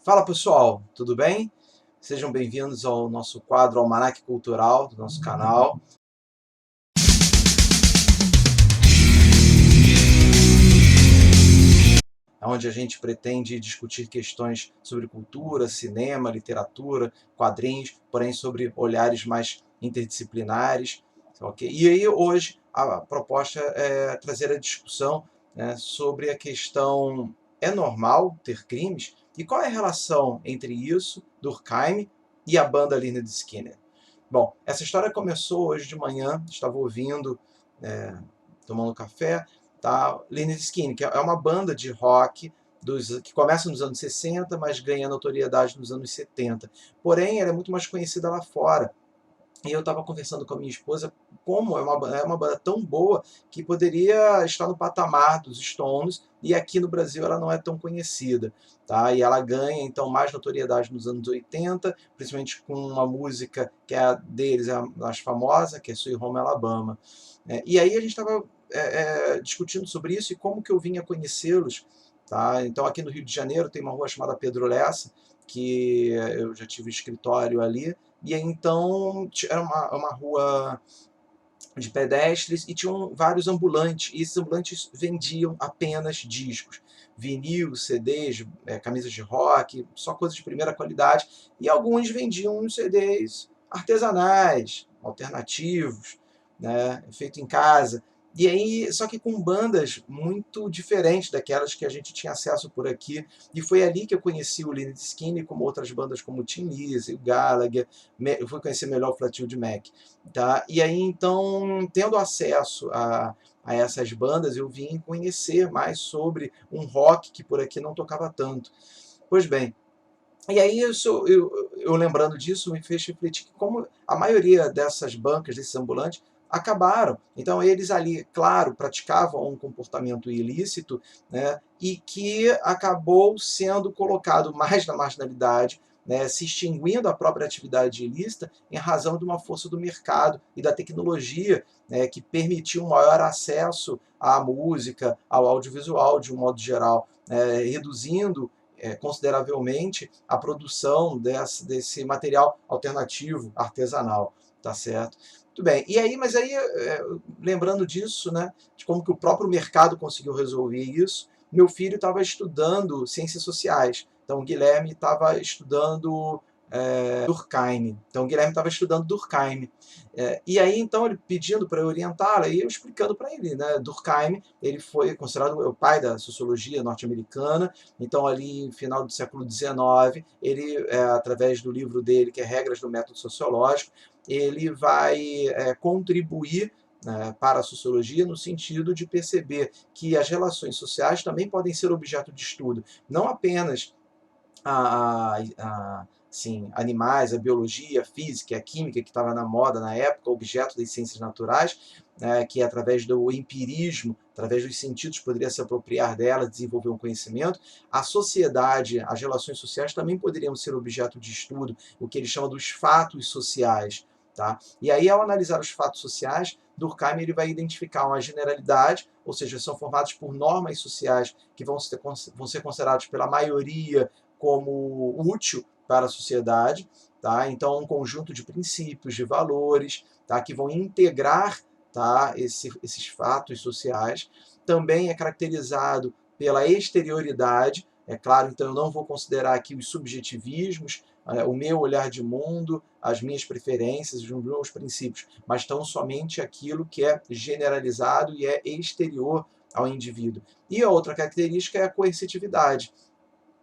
Fala pessoal, tudo bem? Sejam bem-vindos ao nosso quadro Almanaque Cultural do nosso canal. Onde a gente pretende discutir questões sobre cultura, cinema, literatura, quadrinhos, porém sobre olhares mais interdisciplinares. Okay? E aí hoje a proposta é trazer a discussão, né, sobre a questão: é normal ter crimes? E qual é a relação entre isso, Durkheim, e a banda Lynyrd Skynyrd? Bom, essa história começou hoje de manhã, estava ouvindo, é, tomando café, tá? Lynyrd Skynyrd, que é uma banda de rock que começa nos anos 60, mas ganha notoriedade nos anos 70. Porém, ela é muito mais conhecida lá fora. E eu estava conversando com a minha esposa como é uma banda tão boa que poderia estar no patamar dos Stones, e aqui no Brasil ela não é tão conhecida. Tá? E ela ganha então mais notoriedade nos anos 80, principalmente com uma música que é a deles, é a mais famosa, que é Sweet Home Alabama. E aí a gente estava discutindo sobre isso e como que eu vinha conhecê-los. Tá? Então aqui no Rio de Janeiro tem uma rua chamada Pedro Lessa, que eu já tive escritório ali, e aí, então era uma rua de pedestres e tinham vários ambulantes, e esses ambulantes vendiam apenas discos, vinil, CDs, camisas de rock, só coisas de primeira qualidade, e alguns vendiam uns CDs artesanais, alternativos, né, feito em casa. E aí, só que com bandas muito diferentes daquelas que a gente tinha acesso por aqui. E foi ali que eu conheci o Lynyrd Skynyrd, como outras bandas como o Tin Lizzy, o Gallagher. Eu fui conhecer melhor o Fleetwood Mac. Tá? E aí, então, tendo acesso a essas bandas, eu vim conhecer mais sobre um rock que por aqui não tocava tanto. Pois bem, e aí eu lembrando disso, me fez refletir que como a maioria dessas bancas, desses ambulantes, acabaram. Então eles ali, claro, praticavam um comportamento ilícito, né, e que acabou sendo colocado mais na marginalidade, né, se extinguindo a própria atividade ilícita em razão de uma força do mercado e da tecnologia, né, que permitiu um maior acesso à música, ao audiovisual de um modo geral, reduzindo consideravelmente a produção desse material alternativo, artesanal, tá certo? Muito bem. E aí, mas aí, lembrando disso, né, de como que o próprio mercado conseguiu resolver isso, meu filho estava estudando ciências sociais. Então, o Guilherme estava estudando Durkheim. Então, o Guilherme estava estudando Durkheim. E aí, então, ele pedindo para eu orientá-la, e eu explicando para ele, né, Durkheim, ele foi considerado o pai da sociologia norte-americana. Então, ali, no final do século XIX, ele, através do livro dele, que é Regras do Método Sociológico, ele vai contribuir, né, para a sociologia no sentido de perceber que as relações sociais também podem ser objeto de estudo, não apenas sim, animais, a biologia, a física, a química, que estava na moda na época, objeto das ciências naturais, que através do empirismo, através dos sentidos, poderia se apropriar dela, desenvolver um conhecimento. A sociedade, as relações sociais também poderiam ser objeto de estudo, o que ele chama dos fatos sociais. Tá? E aí, ao analisar os fatos sociais, Durkheim ele vai identificar uma generalidade, ou seja, são formados por normas sociais que vão ser considerados pela maioria como útil para a sociedade, tá? Então, um conjunto de princípios, de valores, tá? Que vão integrar, tá? Esses fatos sociais. Também é caracterizado pela exterioridade, é claro, então eu não vou considerar aqui os subjetivismos, o meu olhar de mundo, as minhas preferências, os meus princípios, mas tão somente aquilo que é generalizado e é exterior ao indivíduo. E a outra característica é a coercitividade.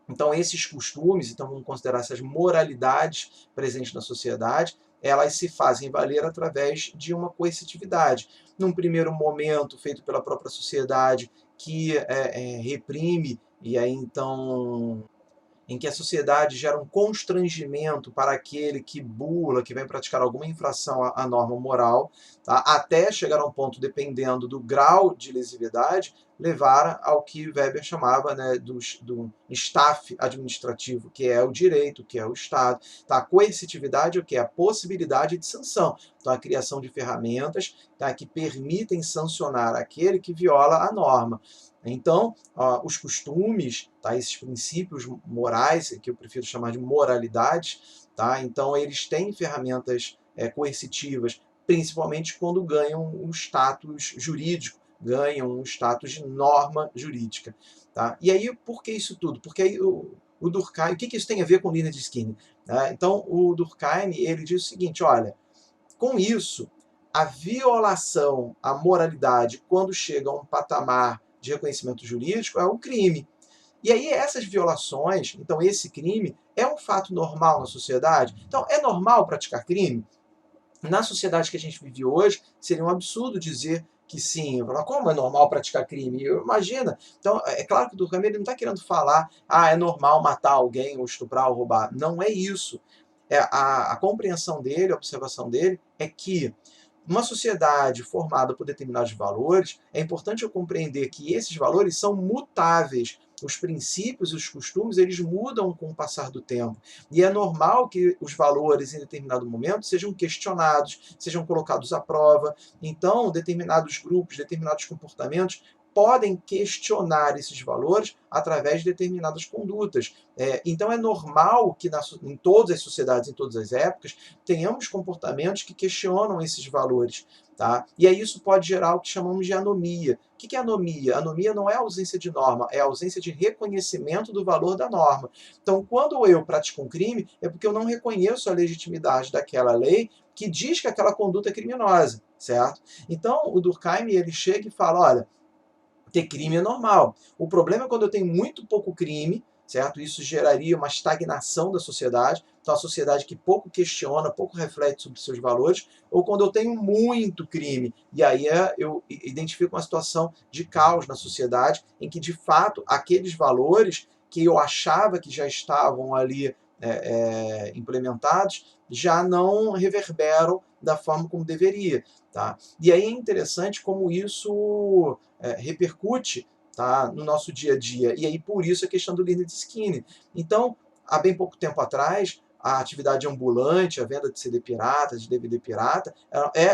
Então, esses costumes, então vamos considerar essas moralidades presentes na sociedade, elas se fazem valer através de uma coercitividade. Num primeiro momento, feito pela própria sociedade, que reprime, e aí então em que a sociedade gera um constrangimento para aquele que bula, que vem praticar alguma infração à norma moral, tá? Até chegar a um ponto, dependendo do grau de lesividade, levar ao que Weber chamava, né, do staff administrativo, que é o direito, que é o Estado. Tá? A coercitividade é o que? É a possibilidade de sanção. Então, a criação de ferramentas, tá, que permitem sancionar aquele que viola a norma. Então, os costumes, tá, esses princípios morais, que eu prefiro chamar de moralidades, tá, então eles têm ferramentas coercitivas, principalmente quando ganham um status jurídico, ganham um status de norma jurídica. Tá? E aí, por que isso tudo? Porque aí o Durkheim, o que isso tem a ver com Leonard Skinner? Né? Então, o Durkheim ele diz o seguinte, olha, com isso, a violação à moralidade, quando chega a um patamar de reconhecimento jurídico, é um crime. E aí essas violações, então esse crime, é um fato normal na sociedade? Então, é normal praticar crime? Na sociedade que a gente vive hoje, seria um absurdo dizer que sim. Como é normal praticar crime? Imagina. Então, é claro que o Durkheim ele não está querendo falar é normal matar alguém, ou estuprar, ou roubar. Não é isso. A compreensão dele, a observação dele, é que uma sociedade formada por determinados valores, é importante eu compreender que esses valores são mutáveis. Os princípios e os costumes, eles mudam com o passar do tempo. E é normal que os valores, em determinado momento, sejam questionados, sejam colocados à prova. Então, determinados grupos, determinados comportamentos podem questionar esses valores através de determinadas condutas. Então, é normal que em todas as sociedades, em todas as épocas, tenhamos comportamentos que questionam esses valores. Tá? E aí isso pode gerar o que chamamos de anomia. O que é anomia? Anomia não é a ausência de norma, é a ausência de reconhecimento do valor da norma. Então, quando eu pratico um crime, é porque eu não reconheço a legitimidade daquela lei que diz que aquela conduta é criminosa, certo? Então, o Durkheim, ele chega e fala, olha, ter crime é normal. O problema é quando eu tenho muito pouco crime, certo? Isso geraria uma estagnação da sociedade, então a sociedade que pouco questiona, pouco reflete sobre seus valores, ou quando eu tenho muito crime, e aí eu identifico uma situação de caos na sociedade, em que de fato aqueles valores que eu achava que já estavam ali implementados, já não reverberam da forma como deveria. Tá? E aí é interessante como isso repercute, tá, no nosso dia a dia. E aí, por isso, a questão do Leonard Skinner. Então, há bem pouco tempo atrás, a atividade ambulante, a venda de CD pirata, de DVD pirata,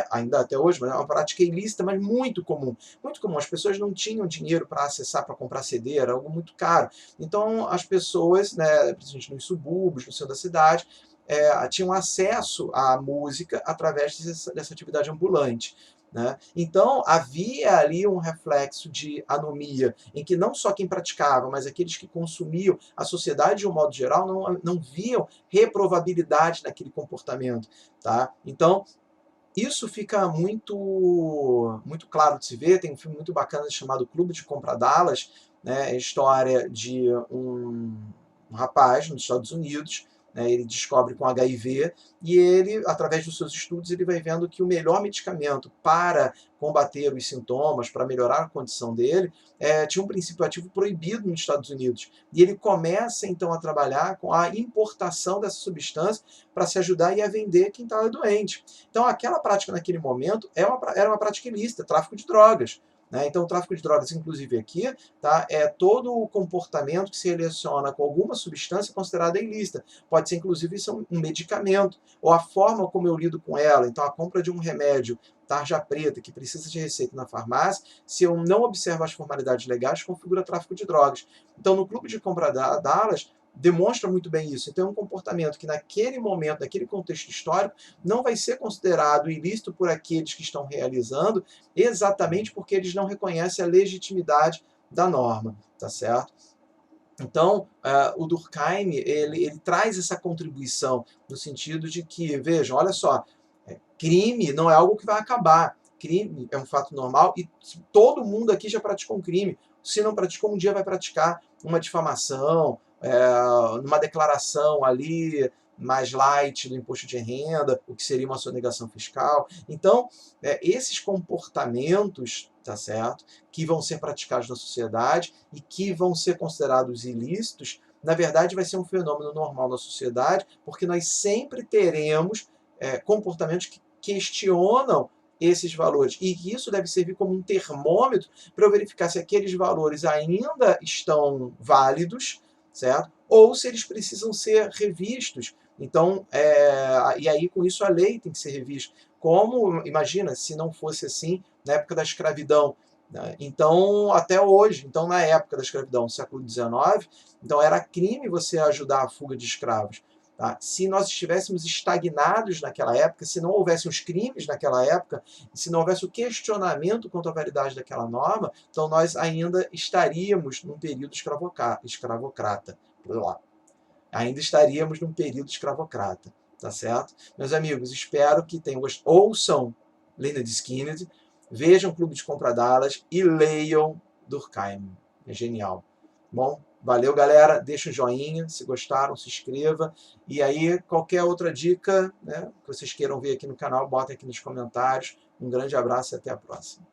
ainda até hoje, mas é uma prática ilícita, mas muito comum. Muito comum. As pessoas não tinham dinheiro para acessar, para comprar CD, era algo muito caro. Então, as pessoas, né, principalmente nos subúrbios, no centro da cidade, tinham acesso à música através dessa atividade ambulante. Né? Então, havia ali um reflexo de anomia, em que não só quem praticava, mas aqueles que consumiam, a sociedade de um modo geral, não viam reprovabilidade naquele comportamento. Tá? Então, isso fica muito claro de se ver. Tem um filme muito bacana chamado Clube de Compra Dallas, né? É a história de um rapaz nos Estados Unidos, né? Ele descobre com HIV e ele, através dos seus estudos, ele vai vendo que o melhor medicamento para combater os sintomas, para melhorar a condição dele, tinha um princípio ativo proibido nos Estados Unidos. E ele começa, então, a trabalhar com a importação dessa substância para se ajudar e a vender quem estava doente. Então, aquela prática naquele momento era uma prática ilícita, tráfico de drogas. Né? Então, o tráfico de drogas, inclusive aqui, tá, é todo o comportamento que se relaciona com alguma substância considerada ilícita. Pode ser, inclusive, isso um medicamento, ou a forma como eu lido com ela. Então, a compra de um remédio tarja preta, que precisa de receita na farmácia, se eu não observo as formalidades legais, configura tráfico de drogas. Então, no clube de compra Dallas, demonstra muito bem isso. Então, é um comportamento que naquele momento, naquele contexto histórico, não vai ser considerado ilícito por aqueles que estão realizando, exatamente porque eles não reconhecem a legitimidade da norma, tá certo? Então, o Durkheim, ele traz essa contribuição no sentido de que, vejam, olha só, crime não é algo que vai acabar. Crime é um fato normal e todo mundo aqui já praticou um crime. Se não praticou, um dia vai praticar uma difamação, numa declaração ali mais light do imposto de renda, o que seria uma sonegação fiscal. Então, esses comportamentos, tá certo, que vão ser praticados na sociedade e que vão ser considerados ilícitos, na verdade vai ser um fenômeno normal na sociedade, porque nós sempre teremos comportamentos que questionam esses valores. E isso deve servir como um termômetro para eu verificar se aqueles valores ainda estão válidos, certo? Ou se eles precisam ser revistos. Então, e aí com isso a lei tem que ser revista. Como, imagina, se não fosse assim, na época da escravidão, né? Então, até hoje, então na época da escravidão, século XIX, então era crime você ajudar a fuga de escravos. Tá? Se nós estivéssemos estagnados naquela época, se não houvesse os crimes naquela época, se não houvesse o questionamento quanto à validade daquela norma, então nós ainda estaríamos num período escravocrata. Ainda estaríamos num período escravocrata. Tá certo? Meus amigos, espero que tenham gostado. Ouçam Lynyrd Skynyrd, vejam Clube de Compra Dallas e leiam Durkheim. É genial. Bom, valeu, galera. Deixa um joinha, se gostaram, se inscreva. E aí, qualquer outra dica, né, que vocês queiram ver aqui no canal, botem aqui nos comentários. Um grande abraço e até a próxima.